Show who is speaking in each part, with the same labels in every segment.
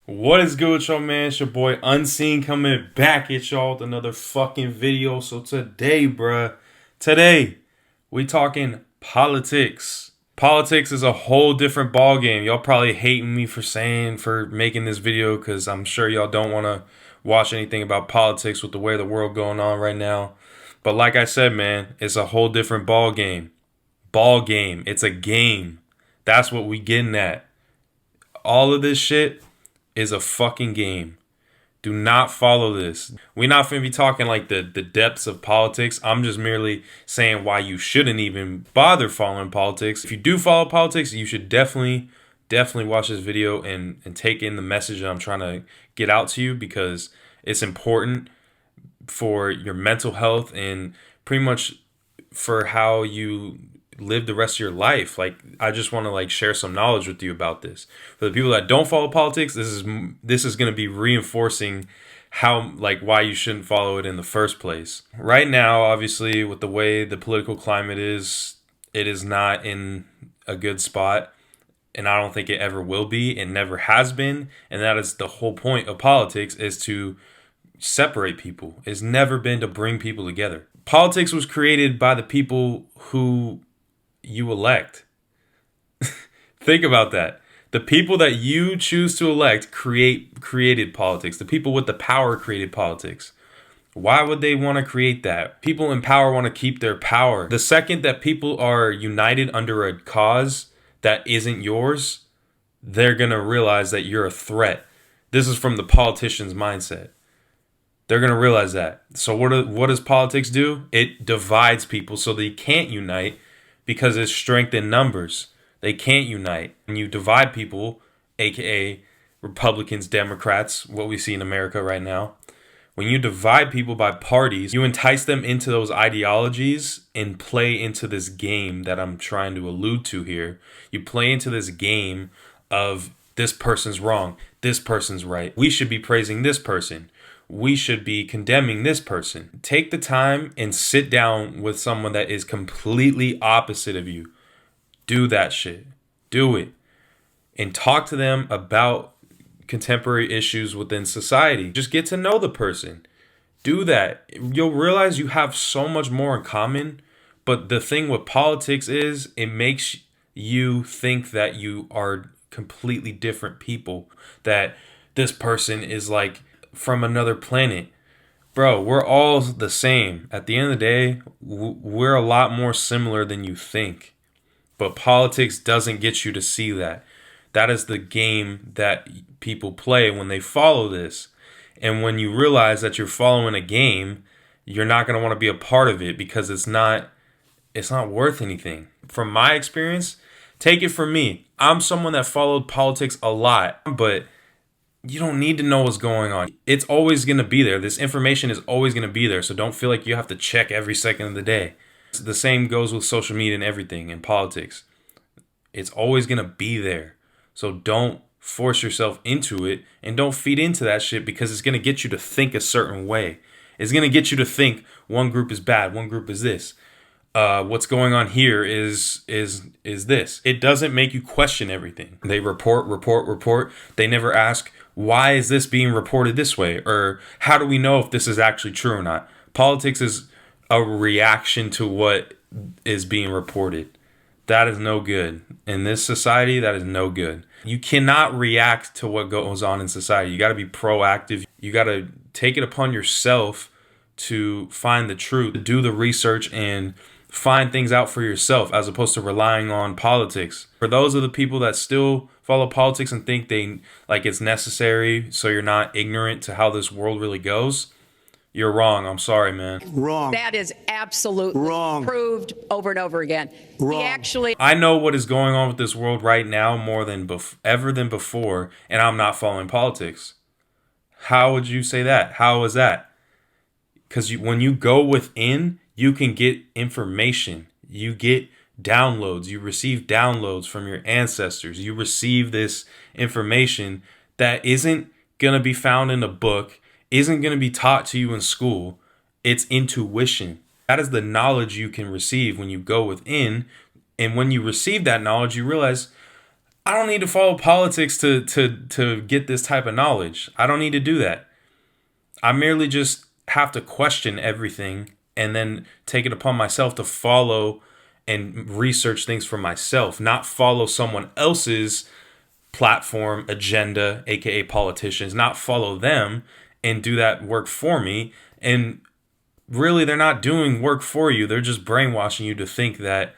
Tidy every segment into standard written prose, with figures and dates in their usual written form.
Speaker 1: What is good with y'all, man? It's your boy Unseen coming back at y'all with another fucking video. So today, we talking politics. Politics is a whole different ball game. Y'all probably hating me for making this video because I'm sure y'all don't want to watch anything about politics with the way the world going on right now. But like I said, man, it's a whole different ball game. Ball game. It's a game. That's what we getting at. All of this shit is a fucking game. Do not follow this. We're not finna be talking like the depths of politics. I'm just merely saying why you shouldn't even bother following politics. If you do follow politics, you should definitely watch this video and take in the message that I'm trying to get out to you, because it's important for your mental health and pretty much for how you live the rest of your life. Like, I just want to share some knowledge with you about this. For the people that don't follow politics, this is going to be reinforcing how why you shouldn't follow it in the first place. Right now, obviously, with the way the political climate is, it is not in a good spot, and I don't think it ever will be. It never has been, and that is the whole point of politics, is to separate people. It's never been to bring people together. Politics was created by the people who you elect. Think about that. The people that you choose to elect created politics. The people with the power created politics. Why would they want to create that? People in power want to keep their power. The second that people are united under a cause that isn't yours, they're going to realize that you're a threat. This is from the politician's mindset. They're going to realize that. So what does politics do? It divides people so they can't unite, because it's strength in numbers. They can't unite. When you divide people, aka Republicans, Democrats, what we see in America right now, when you divide people by parties, you entice them into those ideologies and play into this game that I'm trying to allude to here. You play into this game of this person's wrong, this person's right. We should be praising this person. We should be condemning this person. Take the time and sit down with someone that is completely opposite of you. Do that shit. Do it. And talk to them about contemporary issues within society. Just get to know the person. Do that. You'll realize you have so much more in common. But the thing with politics is, it makes you think that you are completely different people. That this person is from another planet. Bro, we're all the same. At the end of the day, we're a lot more similar than you think. But politics doesn't get you to see that. That is the game that people play when they follow this. And when you realize that you're following a game, you're not going to want to be a part of it, because it's not worth anything. From my experience, take it from me. I'm someone that followed politics a lot, but you don't need to know what's going on. It's always going to be there. This information is always going to be there. So don't feel like you have to check every second of the day. The same goes with social media and everything in politics. It's always going to be there. So don't force yourself into it, and don't feed into that shit, because it's going to get you to think a certain way. It's going to get you to think one group is bad, one group is this. What's going on here is this. It doesn't make you question everything. They report. They never ask, why is this being reported this way? Or how do we know if this is actually true or not? Politics is a reaction to what is being reported. That is no good. In this society, that is no good. You cannot react to what goes on in society. You got to be proactive. You got to take it upon yourself to find the truth, to do the research and find things out for yourself, as opposed to relying on politics. For those of the people that still follow politics and think it's necessary so you're not ignorant to how this world really goes, you're wrong. I'm sorry, man.
Speaker 2: Wrong.
Speaker 3: That is absolutely
Speaker 2: Wrong.
Speaker 3: proved over and over again.
Speaker 2: Wrong.
Speaker 1: I know what is going on with this world right now more than ever than before, and I'm not following politics. How would you say that? How is that? Because when you go within, you can get information. You get downloads. You receive downloads from your ancestors. You receive this information that isn't going to be found in a book, isn't going to be taught to you in school. It's intuition. That is the knowledge you can receive when you go within. And when you receive that knowledge, you realize, I don't need to follow politics to get this type of knowledge. I don't need to do that. I merely just have to question everything and then take it upon myself to follow and research things for myself, not follow someone else's platform, agenda, aka politicians, not follow them and do that work for me. And really, they're not doing work for you. They're just brainwashing you to think that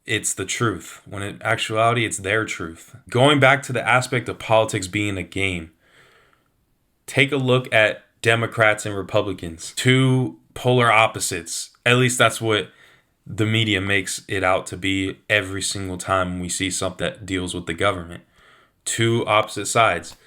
Speaker 1: it's the truth, when in actuality, it's their truth. Going back to the aspect of politics being a game, take a look at Democrats and Republicans, two polar opposites. At least that's what the media makes it out to be every single time we see something that deals with the government. Two opposite sides.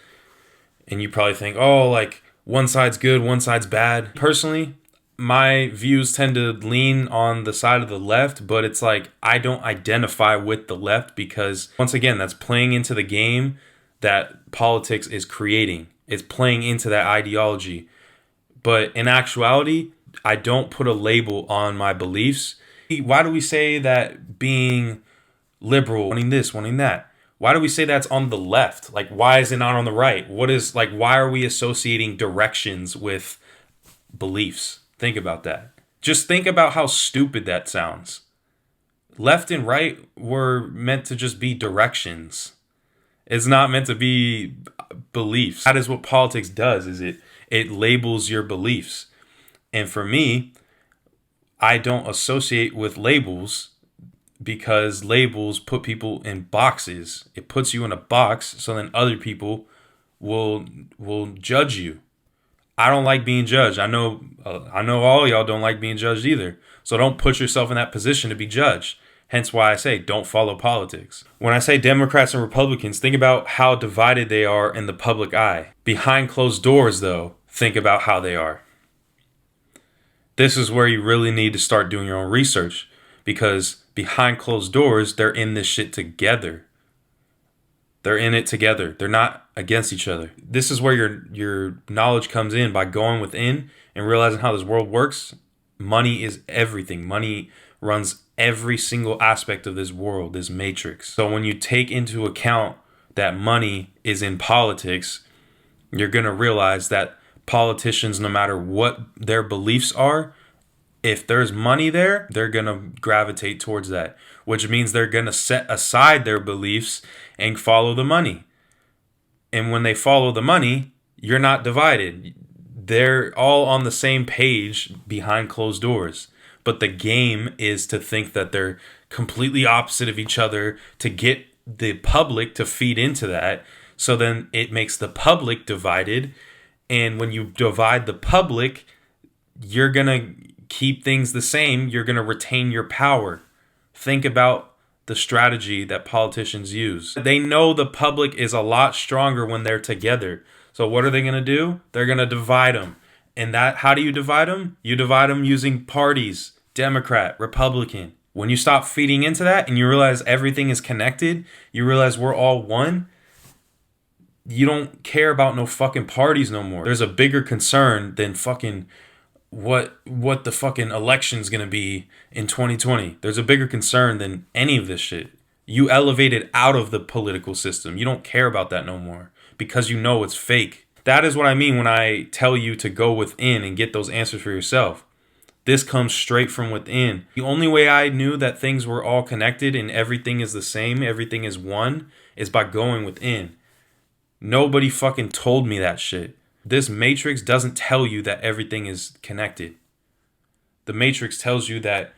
Speaker 1: And you probably think, oh, like one side's good, one side's bad. Personally, my views tend to lean on the side of the left, but it's like I don't identify with the left because, once again, that's playing into the game that politics is creating. It's playing into that ideology. But in actuality, I don't put a label on my beliefs. Why do we say that being liberal, wanting this, wanting that? Why do we say that's on the left? Like, why is it not on the right? Why are we associating directions with beliefs? Think about that. Just think about how stupid that sounds. Left and right were meant to just be directions. It's not meant to be beliefs. That is what politics does, is it labels your beliefs. And for me, I don't associate with labels because labels put people in boxes. It puts you in a box so then other people will judge you. I don't like being judged. I know all y'all don't like being judged either. So don't put yourself in that position to be judged. Hence why I say don't follow politics. When I say Democrats and Republicans, think about how divided they are in the public eye. Behind closed doors, though, think about how they are. This is where you really need to start doing your own research, because behind closed doors, they're in this shit together. They're in it together. They're not against each other. This is where your knowledge comes in, by going within and realizing how this world works. Money is everything. Money runs every single aspect of this world, this matrix. So when you take into account that money is in politics, you're going to realize that politicians, no matter what their beliefs are, if there's money there, they're going to gravitate towards that, which means they're going to set aside their beliefs and follow the money. And when they follow the money, you're not divided. They're all on the same page behind closed doors. But the game is to think that they're completely opposite of each other, to get the public to feed into that. So then it makes the public divided. And when you divide the public, you're going to keep things the same. You're going to retain your power. Think about the strategy that politicians use. They know the public is a lot stronger when they're together. So what are they going to do? They're going to divide them. And that, how do you divide them? You divide them using parties, Democrat, Republican. When you stop feeding into that and you realize everything is connected, you realize we're all one, you don't care about no fucking parties no more. There's a bigger concern than fucking what the fucking election's gonna be in 2020. There's a bigger concern than any of this shit. You elevated out of the political system. You don't care about that no more because you know it's fake. That is what I mean when I tell you to go within and get those answers for yourself. This comes straight from within. The only way I knew that things were all connected and everything is the same, everything is one, is by going within. Nobody fucking told me that shit. This matrix doesn't tell you that everything is connected. The matrix tells you that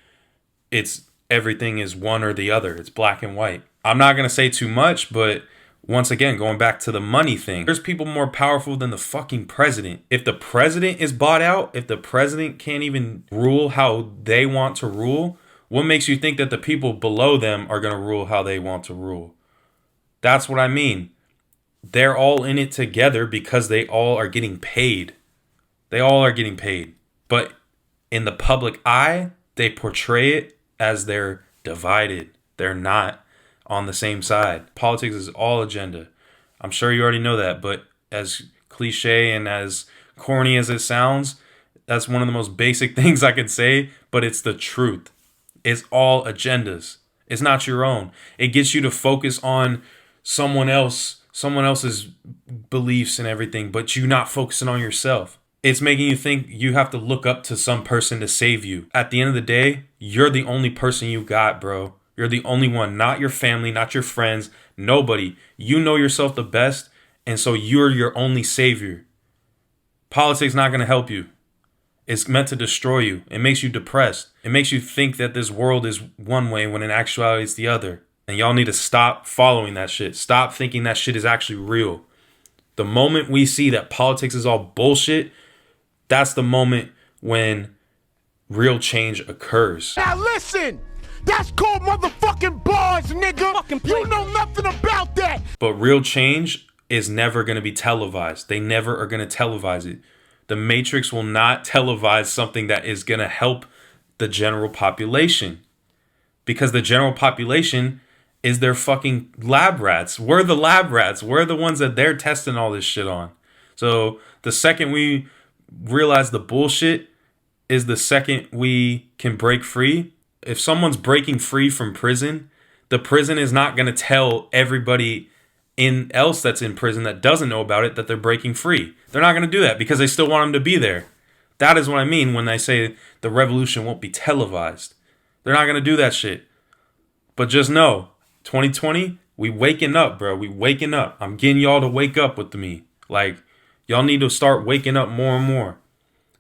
Speaker 1: everything is one or the other. It's black and white. I'm not going to say too much, but once again, going back to the money thing, there's people more powerful than the fucking president. If the president is bought out, if the president can't even rule how they want to rule, what makes you think that the people below them are going to rule how they want to rule? That's what I mean. They're all in it together because they all are getting paid. They all are getting paid. But in the public eye, they portray it as they're divided. They're not on the same side. Politics is all agenda. I'm sure you already know that, but as cliche and as corny as it sounds, that's one of the most basic things I can say, but it's the truth. It's all agendas. It's not your own. It gets you to focus on someone else's beliefs and everything, but you not focusing on yourself. It's making you think you have to look up to some person to save you. At the end of the day, you're the only person you got, bro. You're the only one, not your family, not your friends, nobody. You know yourself the best, and so you're your only savior. Politics not going to help you. It's meant to destroy you. It makes you depressed. It makes you think that this world is one way when in actuality it's the other. And y'all need to stop following that shit. Stop thinking that shit is actually real. The moment we see that politics is all bullshit, that's the moment when real change occurs.
Speaker 2: Now listen, that's called motherfucking bars, nigga. You know nothing about that.
Speaker 1: But real change is never going to be televised. They never are going to televise it. The Matrix will not televise something that is going to help the general population. Because the general population is their fucking lab rats. We're the lab rats. We're the ones that they're testing all this shit on. So the second we realize the bullshit is the second we can break free. If someone's breaking free from prison, the prison is not going to tell everybody else that's in prison that doesn't know about it that they're breaking free. They're not going to do that because they still want them to be there. That is what I mean when I say the revolution won't be televised. They're not going to do that shit. But just know, 2020, we waking up, bro. We waking up. I'm getting y'all to wake up with me. Like, y'all need to start waking up more and more.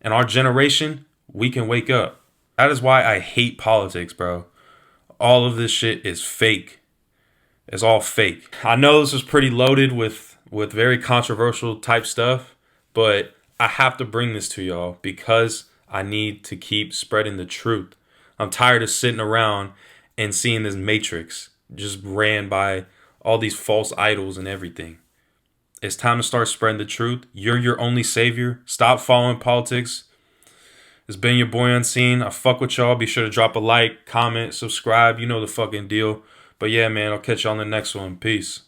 Speaker 1: And our generation, we can wake up. That is why I hate politics, bro. All of this shit is fake. It's all fake. I know this is pretty loaded with very controversial type stuff, but I have to bring this to y'all because I need to keep spreading the truth. I'm tired of sitting around and seeing this Matrix just ran by all these false idols and everything. It's time to start spreading the truth. You're your only savior. Stop following politics. It's been your boy Unseen. I fuck with y'all. Be sure to drop a like, comment, subscribe. You know the fucking deal. But yeah, man, I'll catch y'all on the next one. Peace.